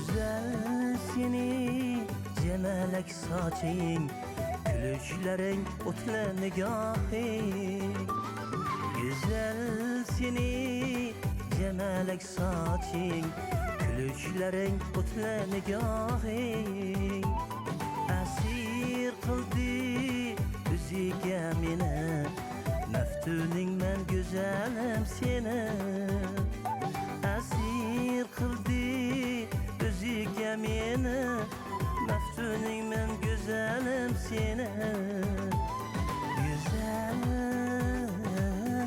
Güzel seni cemelek saçın, gülüşlerin otla nigahın. Güzel seni cemelek saçın, gülüşlerin otla nigahın. Asir kıldı üzüge meni, meftuning men güzelim seni. Asir kıldı özüge meni, meftuning men güzelim seni. Güzel,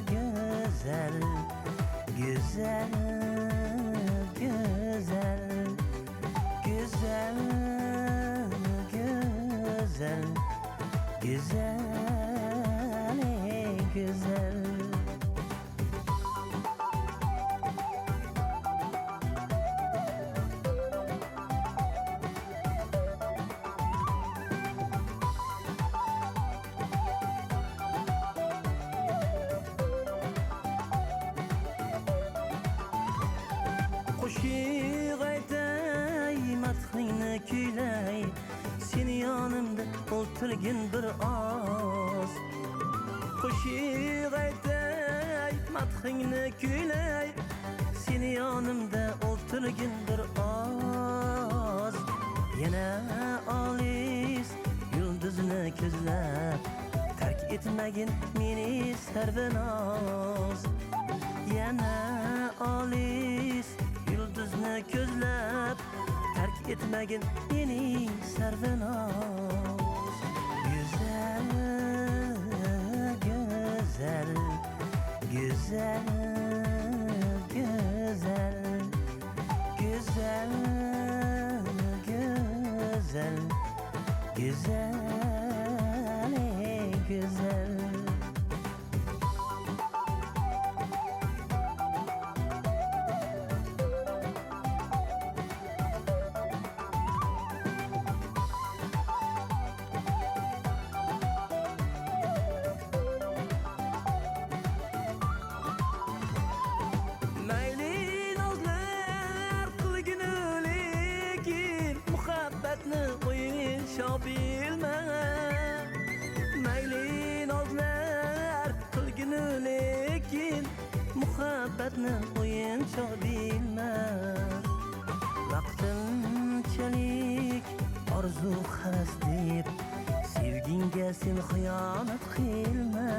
güzel, güzel, güzel, güzel, güzel, güzel, güzel. Qo'shiq aytay, madhingni kuylay, seni yonimda o'tirgin bir oz. Qo'shiq aytay, madhingni kuylay, seni yonimda o'tirgin bir oz. Yana olis yulduzni ko'zlab, tark etmagin meni sarvinoz. Yana olis yulduzni ko'zlab, tark etmagin meni sarvinoz. Güzel, güzel, güzel, güzel, güzel, güzel, güzel, güzel. Bilme mayli nozlar qilginu lekin muhabbatni o'yinchoq bilma. Vaqtinchalik orzu havas deb sevginga sen xiyonat qilma.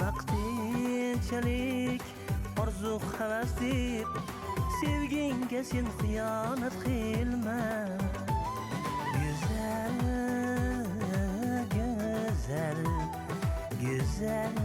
Vaqtinchalik orzu havas deb sevginga sen xiyonat qilma. Güzel, güzel, güzel,